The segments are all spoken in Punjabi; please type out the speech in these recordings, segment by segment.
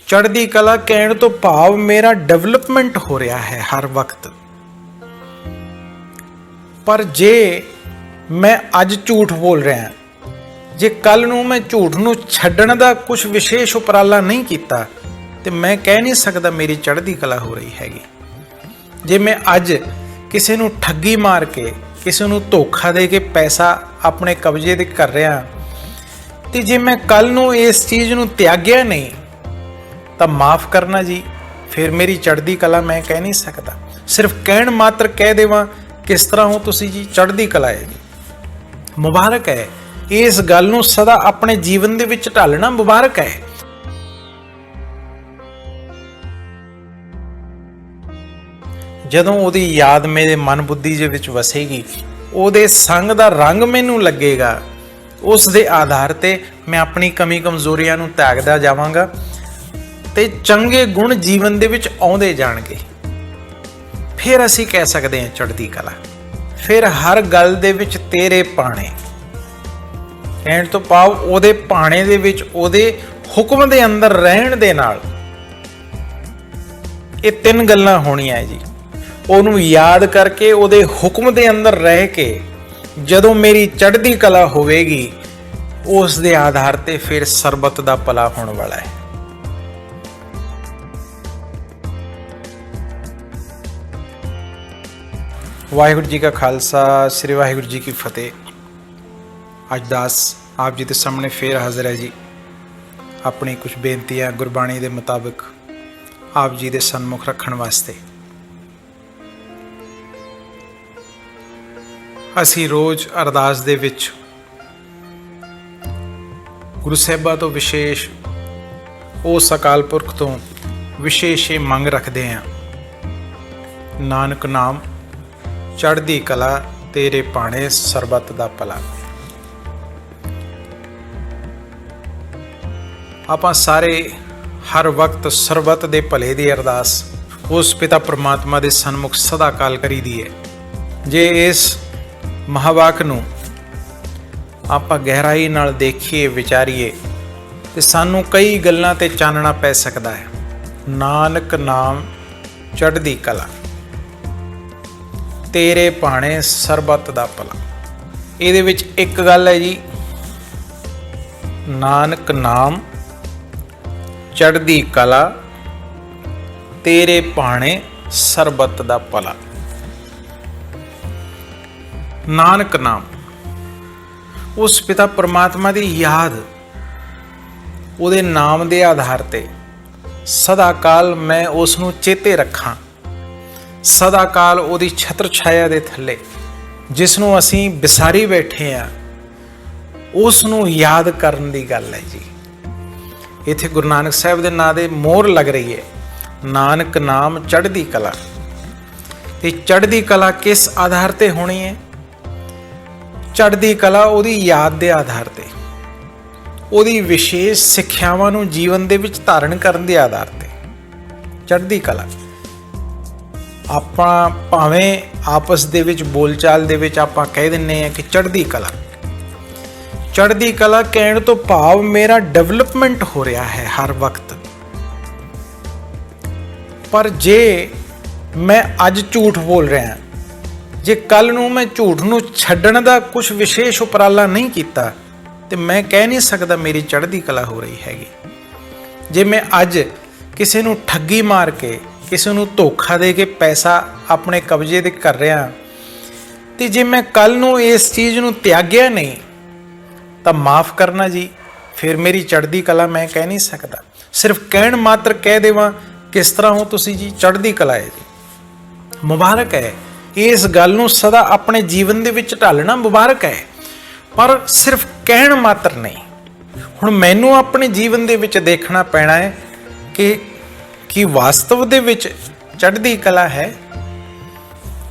ਚੜ੍ਹਦੀ ਕਲਾ ਕਹਿਣ ਤੋਂ ਭਾਵ ਮੇਰਾ ਡਿਵੈਲਪਮੈਂਟ ਹੋ ਰਿਹਾ ਹੈ ਹਰ ਵਕਤ। ਪਰ ਜੇ ਮੈਂ ਅੱਜ ਝੂਠ ਬੋਲ ਰਿਹਾ, ਜੇ ਕੱਲ ਨੂੰ ਮੈਂ ਝੂਠ ਨੂੰ ਛੱਡਣ ਦਾ ਕੁਝ ਵਿਸ਼ੇਸ਼ ਉਪਰਾਲਾ ਨਹੀਂ ਕੀਤਾ ਤੇ ਮੈਂ ਕਹਿ ਨਹੀਂ ਸਕਦਾ ਮੇਰੀ ਚੜ੍ਹਦੀ ਕਲਾ ਹੋ ਰਹੀ ਹੈਗੀ। ਜੇ ਮੈਂ ਅੱਜ ਕਿਸੇ ਨੂੰ ਠੱਗੀ ਮਾਰ ਕੇ, ਕਿਸੇ ਨੂੰ ਧੋਖਾ ਦੇ ਕੇ ਪੈਸਾ ਆਪਣੇ ਕਬਜ਼ੇ ਦੇ ਕਰ ਰਿਹਾ ਤੇ ਜੇ ਮੈਂ ਕੱਲ ਨੂੰ ਇਸ ਚੀਜ਼ ਨੂੰ ਤਿਆਗਿਆ ਨਹੀਂ ਤਾਂ ਮਾਫ ਕਰਨਾ ਜੀ, ਫਿਰ ਮੇਰੀ ਚੜ੍ਹਦੀ ਕਲਾ ਮੈਂ ਕਹਿ ਨਹੀਂ ਸਕਦਾ। ਸਿਰਫ ਕਹਿਣ ਮਾਤਰ ਕਹਿ ਦੇਵਾਂ ਕਿਸ ਤਰ੍ਹਾਂ ਹੋ ਤੁਸੀਂ ਜੀ, ਚੜ੍ਹਦੀ ਕਲਾ ਹੈ ਜੀ, ਮੁਬਾਰਕ ਹੈ। ਇਸ ਗੱਲ ਨੂੰ ਸਦਾ ਆਪਣੇ ਜੀਵਨ ਦੇ ਵਿੱਚ ਢਾਲਣਾ ਮੁਬਾਰਕ ਹੈ। ਜਦੋਂ ਉਹਦੀ ਯਾਦ ਮੇਰੇ ਮਨ ਬੁੱਧੀ ਦੇ ਵਿੱਚ ਵਸੇਗੀ, ਉਹਦੇ ਸੰਗ ਦਾ ਰੰਗ ਮੈਨੂੰ ਲੱਗੇਗਾ, ਉਸ ਦੇ ਆਧਾਰ ਤੇ ਮੈਂ ਆਪਣੀ ਕਮੀ ਕਮਜ਼ੋਰੀਆਂ ਨੂੰ ਤਿਆਗਦਾ ਜਾਵਾਂਗਾ ਤੇ ਚੰਗੇ ਗੁਣ ਜੀਵਨ ਦੇ ਵਿੱਚ ਆਉਂਦੇ ਜਾਣਗੇ। ਫਿਰ ਅਸੀਂ ਕਹਿ ਸਕਦੇ ਹਾਂ ਚੜ੍ਹਦੀ ਕਲਾ। ਫਿਰ ਹਰ ਗੱਲ ਦੇ ਵਿੱਚ ਤੇਰੇ ਪਾਣੇ ਕਹਿਣ ਤੋਂ ਭਾਵ ਉਹਦੇ ਪਾਣੇ ਦੇ ਵਿੱਚ, ਉਹਦੇ ਹੁਕਮ ਦੇ ਅੰਦਰ ਰਹਿਣ ਦੇ ਨਾਲ ਇਹ ਤਿੰਨ ਗੱਲਾਂ ਹੋਣੀਆਂ ਜੀ। ਉਹਨੂੰ ਯਾਦ ਕਰਕੇ, ਉਹਦੇ ਹੁਕਮ ਦੇ ਅੰਦਰ ਰਹਿ ਕੇ ਜਦੋਂ ਮੇਰੀ ਚੜ੍ਹਦੀ ਕਲਾ ਹੋਵੇਗੀ, ਉਸ ਦੇ ਆਧਾਰ ਤੇ ਫਿਰ ਸਰਬਤ ਦਾ ਭਲਾ ਹੋਣ ਵਾਲਾ ਹੈ। ਵਾਹਿਗੁਰੂ ਜੀ ਕਾ ਖਾਲਸਾ, ਸ੍ਰੀ ਵਾਹਿਗੁਰੂ ਜੀ ਕੀ ਫਤਿਹ। ਅੱਜ ਦਾਸ ਆਪ ਜੀ ਦੇ ਸਾਹਮਣੇ ਫੇਰ ਹਾਜ਼ਰ ਹੈ ਜੀ, ਆਪਣੀ ਕੁਝ ਬੇਨਤੀਆਂ ਗੁਰਬਾਣੀ ਦੇ ਮੁਤਾਬਿਕ ਆਪ ਜੀ ਦੇ ਸਨਮੁਖ ਰੱਖਣ ਵਾਸਤੇ। ਅਸੀਂ ਰੋਜ਼ ਅਰਦਾਸ ਦੇ ਵਿੱਚ ਗੁਰੂ ਸਾਹਿਬਾਂ ਤੋਂ ਵਿਸ਼ੇਸ਼, ਉਸ ਅਕਾਲ ਪੁਰਖ ਤੋਂ ਵਿਸ਼ੇਸ਼ ਇਹ ਮੰਗ ਰੱਖਦੇ ਹਾਂ, ਨਾਨਕ ਨਾਮ ਚੜ੍ਹਦੀ ਕਲਾ ਤੇਰੇ ਭਾਣੇ ਸਰਬਤ ਦਾ ਭਲਾ। ਆਪਾਂ ਸਾਰੇ ਹਰ ਵਕਤ ਸਰਬਤ ਦੇ ਭਲੇ ਦੀ ਅਰਦਾਸ ਉਸ ਪਿਤਾ ਪ੍ਰਮਾਤਮਾ ਦੇ ਸਨਮੁਖ ਸਦਾ ਕਾਲ ਕਰੀਦੀ ਹੈ। ਜੇ ਇਸ ਮਹਾਵਾਕ ਨੂੰ ਆਪਾਂ ਗਹਿਰਾਈ ਨਾਲ ਦੇਖੀਏ, ਵਿਚਾਰੀਏ ਤੇ ਸਾਨੂੰ ਕਈ ਗੱਲਾਂ ਤੇ ਚਾਨਣਾ ਪੈ ਸਕਦਾ ਹੈ। ਨਾਨਕ ਨਾਮ ਚੜ੍ਹਦੀ ਕਲਾ ਤੇਰੇ ਭਾਣੇ ਸਰਬਤ ਦਾ ਭਲਾ। ਇਹਦੇ ਵਿੱਚ ਇੱਕ ਗੱਲ ਹੈ ਜੀ, ਨਾਨਕ ਨਾਮ ਚੜ੍ਹਦੀ ਕਲਾ ਤੇਰੇ ਭਾਣੇ ਸਰਬਤ ਦਾ ਭਲਾ। ਨਾਨਕ ਨਾਮ, ਉਸ ਪਿਤਾ ਪਰਮਾਤਮਾ ਦੀ ਯਾਦ, ਉਹਦੇ ਨਾਮ ਦੇ ਆਧਾਰ ਤੇ ਸਦਾ ਕਾਲ ਮੈਂ ਉਸ ਨੂੰ ਚੇਤੇ ਰੱਖਾਂ, ਸਦਾ ਕਾਲ ਉਹਦੀ ਛਤਰ ਛਾਇਆ ਦੇ ਥੱਲੇ ਜਿਸ ਨੂੰ ਅਸੀਂ ਵਿਸਾਰੀ ਬੈਠੇ ਹਾਂ, ਉਸ ਨੂੰ ਯਾਦ ਕਰਨ ਦੀ ਗੱਲ ਹੈ ਜੀ। ਇੱਥੇ ਗੁਰੂ ਨਾਨਕ ਸਾਹਿਬ ਦੇ ਨਾਂ ਦੇ ਮੋਹਰ ਲੱਗ ਰਹੀ ਹੈ, ਨਾਨਕ ਨਾਮ ਚੜ੍ਹਦੀ ਕਲਾ। ਤੇ ਚੜ੍ਹਦੀ ਕਲਾ ਕਿਸ ਆਧਾਰ ਤੇ ਹੋਣੀ ਹੈ? ਚੜ੍ਹਦੀ ਕਲਾ ਉਹਦੀ ਯਾਦ ਦੇ ਆਧਾਰ ਤੇ, ਉਹਦੀ ਵਿਸ਼ੇਸ਼ ਸਿੱਖਿਆਵਾਂ ਨੂੰ ਜੀਵਨ ਦੇ ਵਿੱਚ ਧਾਰਨ ਕਰਨ ਦੇ ਆਧਾਰ ਤੇ ਚੜ੍ਹਦੀ ਕਲਾ। ਆਪਾਂ ਭਾਵੇਂ ਆਪਸ ਦੇ ਵਿੱਚ ਬੋਲਚਾਲ ਦੇ ਵਿੱਚ ਆਪਾਂ ਕਹਿ ਦਿੰਦੇ ਹਾਂ ਕਿ ਚੜ੍ਹਦੀ ਕਲਾ। ਚੜ੍ਹਦੀ ਕਲਾ ਕਹਿਣ ਤੋਂ ਭਾਵ ਮੇਰਾ ਡਿਵੈਲਪਮੈਂਟ ਹੋ ਰਿਹਾ ਹੈ ਹਰ ਵਕਤ। ਪਰ ਜੇ ਮੈਂ ਅੱਜ ਝੂਠ ਬੋਲ ਰਿਹਾ, ਜੇ ਕੱਲ ਨੂੰ ਮੈਂ ਝੂਠ ਨੂੰ ਛੱਡਣ ਦਾ ਕੁਝ ਵਿਸ਼ੇਸ਼ ਉਪਰਾਲਾ ਨਹੀਂ ਕੀਤਾ ਤੇ ਮੈਂ ਕਹਿ ਨਹੀਂ ਸਕਦਾ ਮੇਰੀ ਚੜ੍ਹਦੀ ਕਲਾ ਹੋ ਰਹੀ ਹੈਗੀ। ਜੇ ਮੈਂ ਅੱਜ ਕਿਸੇ ਨੂੰ ਠੱਗੀ ਮਾਰ ਕੇ, ਕਿਸੇ ਨੂੰ ਧੋਖਾ ਦੇ ਕੇ ਪੈਸਾ ਆਪਣੇ ਕਬਜ਼ੇ ਦੇ ਕਰ ਰਿਹਾ ਤੇ ਜੇ ਮੈਂ ਕੱਲ ਨੂੰ ਇਸ ਚੀਜ਼ ਨੂੰ ਤਿਆਗਿਆ ਨਹੀਂ ਤਾਂ ਮਾਫ ਕਰਨਾ ਜੀ, ਫਿਰ ਮੇਰੀ ਚੜ੍ਹਦੀ ਕਲਾ ਮੈਂ ਕਹਿ ਨਹੀਂ ਸਕਦਾ। ਸਿਰਫ ਕਹਿਣ ਮਾਤਰ ਕਹਿ ਦੇਵਾਂ ਕਿਸ ਤਰ੍ਹਾਂ ਹੋ ਤੁਸੀਂ ਜੀ, ਚੜ੍ਹਦੀ ਕਲਾ ਹੈ ਜੀ, ਮੁਬਾਰਕ ਹੈ। ਇਸ ਗੱਲ ਨੂੰ ਸਦਾ ਆਪਣੇ ਜੀਵਨ ਦੇ ਵਿੱਚ ਢਾਲਣਾ ਮੁਬਾਰਕ ਹੈ। ਪਰ ਸਿਰਫ ਕਹਿਣ ਮਾਤਰ ਨਹੀਂ। ਹੁਣ ਮੈਨੂੰ ਆਪਣੇ ਜੀਵਨ ਦੇ ਵਿੱਚ ਦੇਖਣਾ ਪੈਣਾ ਹੈ ਕਿ ਵਾਸਤਵ ਦੇ ਵਿੱਚ ਚੜ੍ਹਦੀ ਕਲਾ ਹੈ।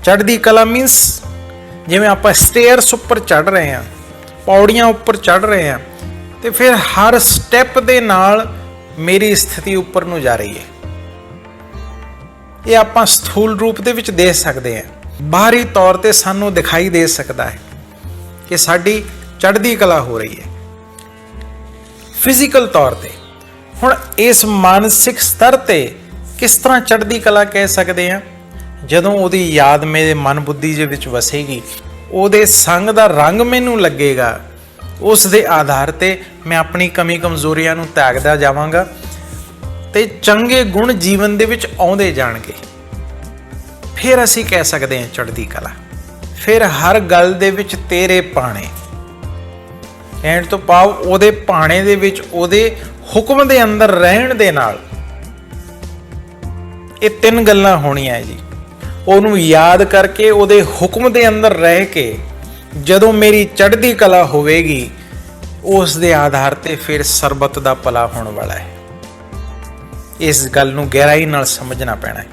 ਚੜ੍ਹਦੀ ਕਲਾ ਮੀਨਸ ਜਿਵੇਂ ਆਪਾਂ ਸਟੇਅਰਸ ਉੱਪਰ ਚੜ੍ਹ ਰਹੇ ਹਾਂ, ਪੌੜੀਆਂ ਉੱਪਰ ਚੜ੍ਹ ਰਹੇ ਹਾਂ ਤੇ ਫਿਰ ਹਰ ਸਟੈਪ ਦੇ ਨਾਲ ਮੇਰੀ ਸਥਿਤੀ ਉੱਪਰ ਨੂੰ ਜਾ ਰਹੀ ਹੈ। ਇਹ ਆਪਾਂ ਸਥੂਲ ਰੂਪ ਦੇ ਵਿੱਚ ਦੇਖ ਸਕਦੇ ਹਾਂ, ਬਾਹਰੀ ਤੌਰ ਤੇ ਸਾਨੂੰ ਦਿਖਾਈ ਦੇ ਸਕਦਾ ਹੈ ਕਿ ਸਾਡੀ ਚੜ੍ਹਦੀ ਕਲਾ ਹੋ ਰਹੀ ਹੈ ਫਿਜ਼ੀਕਲ ਤੌਰ ਤੇ। ਹੁਣ ਇਸ ਮਾਨਸਿਕ ਸਤਰ ਤੇ ਕਿਸ ਤਰ੍ਹਾਂ ਚੜ੍ਹਦੀ ਕਲਾ ਕਹਿ ਸਕਦੇ ਹਾਂ? ਜਦੋਂ ਉਹਦੀ ਯਾਦ ਮੇਰੇ ਮਨ ਬੁੱਧੀ ਦੇ ਵਿੱਚ ਵਸੇਗੀ, ਉਹਦੇ ਸੰਗ ਦਾ ਰੰਗ ਮੈਨੂੰ ਲੱਗੇਗਾ, ਉਸ ਦੇ ਆਧਾਰ ਤੇ ਮੈਂ ਆਪਣੀ ਕਮੀ ਕਮਜ਼ੋਰੀਆਂ ਨੂੰ ਤਿਆਗਦਾ ਜਾਵਾਂਗਾ ਤੇ ਚੰਗੇ ਗੁਣ ਜੀਵਨ ਦੇ ਵਿੱਚ ਆਉਂਦੇ ਜਾਣਗੇ। ਫਿਰ ਅਸੀਂ ਕਹਿ ਸਕਦੇ ਹਾਂ ਚੜ੍ਹਦੀ ਕਲਾ। ਫਿਰ ਹਰ ਗੱਲ ਦੇ ਵਿੱਚ ਤੇਰੇ ਭਾਣੇ, ਕਹਿਣ ਤੋਂ ਭਾਵ ਉਹਦੇ ਭਾਣੇ ਦੇ ਵਿੱਚ, ਉਹਦੇ ਹੁਕਮ ਦੇ ਅੰਦਰ ਰਹਿਣ ਦੇ ਨਾਲ ਇਹ ਤਿੰਨ ਗੱਲਾਂ ਹੋਣੀਆਂ ਜੀ। ਉਹਨੂੰ ਯਾਦ ਕਰਕੇ, ਉਹਦੇ ਹੁਕਮ ਦੇ ਅੰਦਰ ਰਹਿ ਕੇ ਜਦੋਂ ਮੇਰੀ ਚੜ੍ਹਦੀ ਕਲਾ ਹੋਵੇਗੀ, ਉਸ ਦੇ ਆਧਾਰ ਤੇ ਫਿਰ ਸਰਬਤ ਦਾ ਭਲਾ ਹੋਣ ਵਾਲਾ ਹੈ। ਇਸ ਗੱਲ ਨੂੰ ਗਹਿਰਾਈ ਨਾਲ ਸਮਝਣਾ ਪੈਣਾ ਹੈ।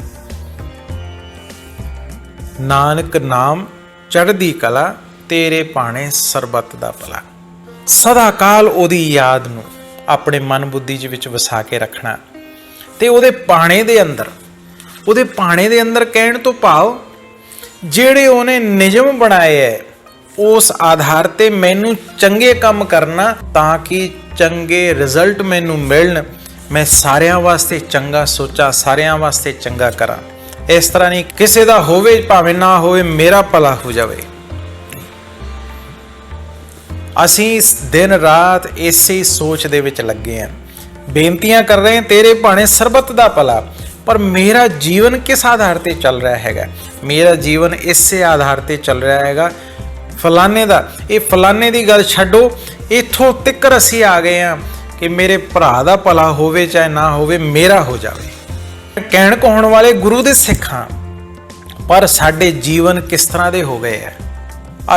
ਨਾਨਕ ਨਾਮ ਚੜ੍ਹਦੀ ਕਲਾ, ਤੇਰੇ ਭਾਣੇ ਸਰਬਤ ਦਾ ਭਲਾ। ਸਦਾ ਕਾਲ ਉਹਦੀ ਯਾਦ ਨੂੰ ਆਪਣੇ ਮਨ ਬੁੱਧੀ ਦੇ ਵਿੱਚ ਵਸਾ ਕੇ ਰੱਖਣਾ ਤੇ ਉਹਦੇ ਭਾਣੇ ਦੇ ਅੰਦਰ, ਉਹਦੇ ਭਾਣੇ ਦੇ ਅੰਦਰ ਕਹਿਣ ਤੋਂ ਭਾਵ ਜਿਹੜੇ ਉਹਨੇ ਨਿਯਮ ਬਣਾਏ ਹੈ, ਉਸ ਆਧਾਰ ਤੇ ਮੈਨੂੰ ਚੰਗੇ ਕੰਮ ਕਰਨਾ ਤਾਂ ਕਿ ਚੰਗੇ ਰਿਜ਼ਲਟ ਮੈਨੂੰ ਮਿਲਣ, ਮੈਂ ਸਾਰਿਆਂ ਵਾਸਤੇ ਚੰਗਾ ਸੋਚਾਂ, ਸਾਰਿਆਂ ਵਾਸਤੇ ਚੰਗਾ ਕਰਾਂ। ਇਸ ਤਰ੍ਹਾਂ ਨਹੀਂ ਕਿਸੇ ਦਾ ਹੋਵੇ ਭਾਵੇਂ ਨਾ ਹੋਵੇ, ਮੇਰਾ ਭਲਾ ਹੋ ਜਾਵੇ। ਅਸੀਂ ਦਿਨ ਰਾਤ ਇਸੇ ਸੋਚ ਦੇ ਵਿੱਚ ਲੱਗੇ ਹਾਂ, ਬੇਨਤੀਆਂ ਕਰ ਰਹੇ ਹਾਂ ਤੇਰੇ ਭਾਣੇ ਸਰਬਤ ਦਾ ਭਲਾ, ਪਰ ਮੇਰਾ ਜੀਵਨ ਕਿਸ ਆਧਾਰ ਤੇ ਚੱਲ ਰਿਹਾ ਹੈਗਾ? ਮੇਰਾ ਜੀਵਨ ਇਸੇ ਆਧਾਰ ਤੇ ਚੱਲ ਰਿਹਾ ਹੈਗਾ ਫਲਾਣੇ ਦਾ। ਇਹ ਫਲਾਣੇ ਦੀ ਗੱਲ ਛੱਡੋ, ਇੱਥੋਂ ਤੱਕ ਅਸੀਂ ਆ ਗਏ ਹਾਂ ਕਿ ਮੇਰੇ ਭਰਾ ਦਾ ਭਲਾ ਹੋਵੇ ਚਾਹੇ ਨਾ ਹੋਵੇ, ਮੇਰਾ ਹੋ ਜਾਵੇ। ਕਹਿਣ ਕਹਾਉਣ ਵਾਲੇ ਗੁਰੂ ਦੇ ਸਿੱਖ ਹਾਂ, ਪਰ ਸਾਡੇ ਜੀਵਨ ਕਿਸ ਤਰ੍ਹਾਂ ਦੇ ਹੋ ਗਏ ਹੈ?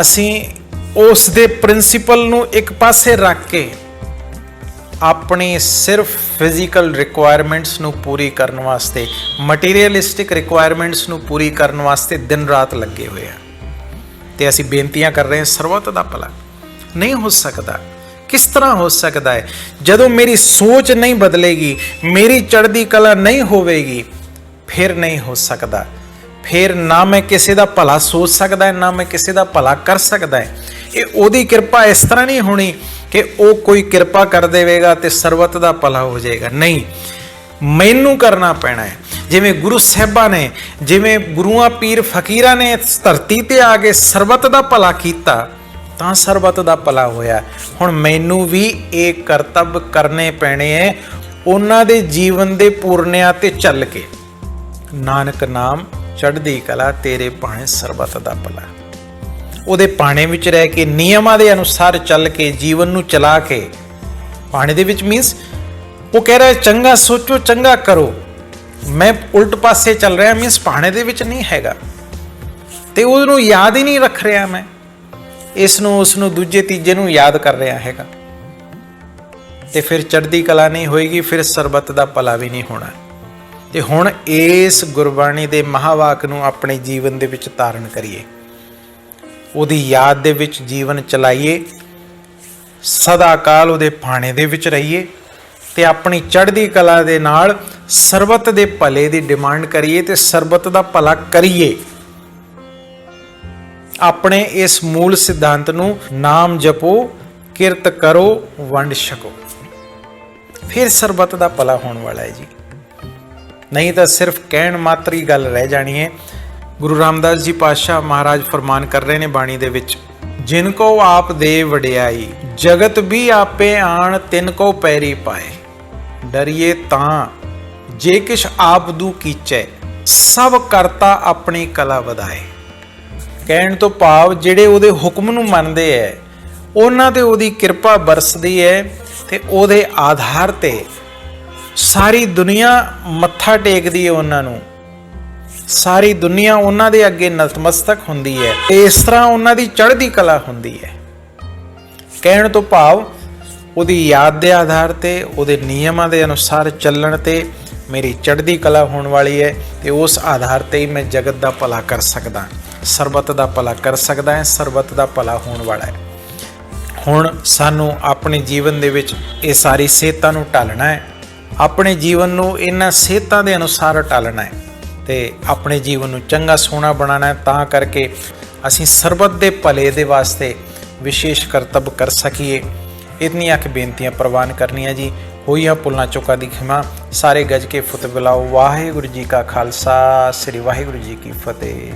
ਅਸੀਂ ਉਸ ਦੇ ਪ੍ਰਿੰਸੀਪਲ ਨੂੰ ਇੱਕ ਪਾਸੇ ਰੱਖ ਕੇ ਆਪਣੀ ਸਿਰਫ ਫਿਜ਼ੀਕਲ ਰਿਕੁਆਇਰਮੈਂਟਸ ਨੂੰ ਪੂਰੀ ਕਰਨ ਵਾਸਤੇ, ਮਟੀਰੀਅਲਿਸਟਿਕ ਰਿਕੁਆਇਰਮੈਂਟਸ ਨੂੰ ਪੂਰੀ ਕਰਨ ਵਾਸਤੇ ਦਿਨ ਰਾਤ ਲੱਗੇ ਹੋਏ ਆ ਤੇ ਅਸੀਂ ਬੇਨਤੀਆਂ ਕਰ ਰਹੇ ਹਾਂ ਸਰਬਤ ਦਾ ਭਲਾ। ਨਹੀਂ ਹੋ ਸਕਦਾ। ਕਿਸ ਤਰ੍ਹਾਂ ਹੋ ਸਕਦਾ ਹੈ? ਜਦੋਂ ਮੇਰੀ ਸੋਚ ਨਹੀਂ ਬਦਲੇਗੀ, ਮੇਰੀ ਚੜ੍ਹਦੀ ਕਲਾ ਨਹੀਂ ਹੋਵੇਗੀ, ਫਿਰ ਨਹੀਂ ਹੋ ਸਕਦਾ। ਫਿਰ ਨਾ ਮੈਂ ਕਿਸੇ ਦਾ ਭਲਾ ਸੋਚ ਸਕਦਾ ਹੈ, ਨਾ ਮੈਂ ਕਿਸੇ ਦਾ ਭਲਾ ਕਰ ਸਕਦਾ ਹੈ। ਇਹ ਉਹਦੀ ਕਿਰਪਾ ਇਸ ਤਰ੍ਹਾਂ ਨਹੀਂ ਹੋਣੀ ਕਿ ਉਹ ਕੋਈ ਕਿਰਪਾ ਕਰ ਦੇਵੇਗਾ ਤੇ ਸਰਬਤ ਦਾ ਭਲਾ ਹੋ ਜਾਏਗਾ। ਨਹੀਂ, ਮੈਨੂੰ ਕਰਨਾ ਪੈਣਾ ਹੈ। ਜਿਵੇਂ ਗੁਰੂ ਸਾਹਿਬਾਂ ਨੇ, ਜਿਵੇਂ ਗੁਰੂਆਂ ਪੀਰ ਫਕੀਰਾਂ ਨੇ ਧਰਤੀ ਤੇ ਆ ਕੇ ਸਰਬਤ ਦਾ ਭਲਾ ਕੀਤਾ ਤਾਂ ਸਰਬਤ ਦਾ ਭਲਾ ਹੋਇਆ। ਹੁਣ ਮੈਨੂੰ ਵੀ ਇਹ ਕਰਤੱਵ ਕਰਨੇ ਪੈਣੇ ਹੈ ਉਹਨਾਂ ਦੇ ਜੀਵਨ ਦੇ ਪੂਰਨਿਆਂ ਤੇ ਚੱਲ ਕੇ। ਨਾਨਕ ਨਾਮ ਚੜ੍ਹਦੀ ਕਲਾ, ਤੇਰੇ ਭਾਣੇ ਸਰਬਤ ਦਾ ਭਲਾ। ਉਹਦੇ ਭਾਣੇ ਵਿੱਚ ਰਹਿ ਕੇ, ਨਿਯਮਾਂ ਦੇ ਅਨੁਸਾਰ ਚੱਲ ਕੇ, ਜੀਵਨ ਨੂੰ ਚਲਾ ਕੇ, ਭਾਣੇ ਦੇ ਵਿੱਚ ਮੀਨਸ ਉਹ ਕਹਿ ਰਿਹਾ ਚੰਗਾ ਸੋਚੋ, ਚੰਗਾ ਕਰੋ। ਮੈਂ ਉਲਟ ਪਾਸੇ ਚੱਲ ਰਿਹਾ, ਮੀਨਸ ਭਾਣੇ ਦੇ ਵਿੱਚ ਨਹੀਂ ਹੈਗਾ ਤੇ ਉਹਨੂੰ ਯਾਦ ਹੀ ਨਹੀਂ ਰੱਖ ਰਿਹਾ। ਮੈਂ ਇਸ ਨੂੰ, ਉਸ ਨੂੰ, ਦੂਜੇ ਤੀਜੇ ਨੂੰ ਯਾਦ ਕਰ ਰਿਹਾ ਹੈਗਾ ਤੇ ਫਿਰ ਚੜ੍ਹਦੀ ਕਲਾ ਨਹੀਂ ਹੋਏਗੀ, ਫਿਰ ਸਰਬਤ ਦਾ ਭਲਾ ਵੀ ਨਹੀਂ ਹੋਣਾ। ਤੇ ਹੁਣ ਇਸ ਗੁਰਬਾਣੀ ਦੇ ਮਹਾਵਾਕ ਨੂੰ ਆਪਣੇ ਜੀਵਨ ਦੇ ਵਿੱਚ ਧਾਰਨ ਕਰੀਏ, ਉਹਦੀ ਯਾਦ ਦੇ ਵਿੱਚ ਜੀਵਨ ਚਲਾਈਏ, ਸਦਾ ਕਾਲ ਉਹਦੇ ਭਾਣੇ ਦੇ ਵਿੱਚ ਰਹੀਏ ਤੇ ਆਪਣੀ ਚੜ੍ਹਦੀ ਕਲਾ ਦੇ ਨਾਲ ਸਰਬਤ ਦੇ ਭਲੇ ਦੀ ਡਿਮਾਂਡ ਕਰੀਏ ਤੇ ਸਰਬਤ ਦਾ ਭਲਾ ਕਰੀਏ। ਆਪਣੇ ਇਸ ਮੂਲ ਸਿਧਾਂਤ ਨੂੰ ਨਾਮ ਜਪੋ, ਕਿਰਤ ਕਰੋ, ਵੰਡ ਛਕੋ, ਫਿਰ ਸਰਬਤ ਦਾ ਭਲਾ ਹੋਣ ਵਾਲਾ ਹੈ ਜੀ। ਨਹੀਂ ਤਾਂ ਸਿਰਫ ਕਹਿਣ ਮਾਤਰੀ ਗੱਲ ਰਹਿ ਜਾਣੀ ਹੈ। ਗੁਰੂ ਰਾਮਦਾਸ ਜੀ ਪਾਤਸ਼ਾਹ ਮਹਾਰਾਜ ਫਰਮਾਨ ਕਰ ਰਹੇ ਨੇ ਬਾਣੀ ਦੇ ਵਿੱਚ, ਜਿਨ ਕੋ ਆਪ ਦੇ ਵਡਿਆਈ, ਜਗਤ ਵੀ ਆਪੇ ਆਣ ਤਿਨ ਕੋ ਪੈਰੀ ਪਾਏ, ਡਰੀਏ ਤਾਂ ਜੇ ਕਿਛ ਆਪ ਦੂ ਕੀਚੈ, ਸਭ ਕਰਤਾ ਆਪਣੀ ਕਲਾ ਵਧਾਏ। ਕਹਿਣ ਤੋਂ ਭਾਵ ਜਿਹੜੇ ਉਹਦੇ ਹੁਕਮ ਨੂੰ ਮੰਨਦੇ ਹੈ, ਉਹਨਾਂ ਤੇ ਉਹਦੀ ਕਿਰਪਾ ਬਰਸਦੀ ਹੈ ਤੇ ਉਹਦੇ ਆਧਾਰ ਤੇ ਸਾਰੀ ਦੁਨੀਆ ਮੱਥਾ ਟੇਕਦੀ ਹੈ ਉਹਨਾਂ ਨੂੰ, ਸਾਰੀ ਦੁਨੀਆ ਉਹਨਾਂ ਦੇ ਅੱਗੇ ਨਤਮਸਤਕ ਹੁੰਦੀ ਹੈ। ਇਸ ਤਰ੍ਹਾਂ ਉਹਨਾਂ ਦੀ ਚੜ੍ਹਦੀ ਕਲਾ ਹੁੰਦੀ ਹੈ। ਕਹਿਣ ਤੋਂ ਭਾਵ ਉਹਦੀ ਯਾਦ ਦੇ ਆਧਾਰ ਤੇ, ਉਹਦੇ ਨਿਯਮਾਂ ਦੇ ਅਨੁਸਾਰ ਚੱਲਣ ਤੇ ਮੇਰੀ ਚੜ੍ਹਦੀ ਕਲਾ ਹੋਣ ਵਾਲੀ ਹੈ ਤੇ ਉਸ ਆਧਾਰ ਤੇ ਹੀ ਮੈਂ ਜਗਤ ਦਾ ਭਲਾ ਕਰ ਸਕਦਾ, ਸਰਬਤ ਦਾ ਭਲਾ ਕਰ ਸਕਦਾ ਹੈ, ਸਰਬਤ ਦਾ ਭਲਾ ਹੋਣ ਵਾਲਾ ਹੈ। ਹੁਣ ਸਾਨੂੰ ਆਪਣੇ ਜੀਵਨ ਦੇ ਵਿੱਚ ਇਹ ਸਾਰੀ ਸਿਹਤਾਂ ਨੂੰ ਢਾਲਣਾ ਹੈ, ਆਪਣੇ ਜੀਵਨ ਨੂੰ ਇਹਨਾਂ ਸਿਹਤਾਂ ਦੇ ਅਨੁਸਾਰ ਢਾਲਣਾ ਹੈ ਤੇ ਆਪਣੇ ਜੀਵਨ ਨੂੰ ਚੰਗਾ ਸੋਹਣਾ ਬਣਾਉਣਾ ਹੈ, ਤਾਂ ਕਰਕੇ ਅਸੀਂ ਸਰਬਤ ਦੇ ਭਲੇ ਦੇ ਵਾਸਤੇ ਵਿਸ਼ੇਸ਼ ਕਰਤੱਵ ਕਰ ਸਕੀਏ। ਇਤਨੀਆਂ ਕਿ ਬੇਨਤੀਆਂ ਪ੍ਰਵਾਨ ਕਰਨੀਆਂ ਜੀ। ਹੋਈਆਂ ਭੁੱਲਾਂ ਚੁੱਕਾਂ ਦੀ ਖਿਮਾ। ਸਾਰੇ ਗੱਜ ਕੇ ਫਤਿਹ ਬੁਲਾਓ। ਵਾਹਿਗੁਰੂ ਜੀ ਕਾ ਖਾਲਸਾ, ਸ੍ਰੀ ਵਾਹਿਗੁਰੂ ਜੀ ਕੀ ਫਤਿਹ।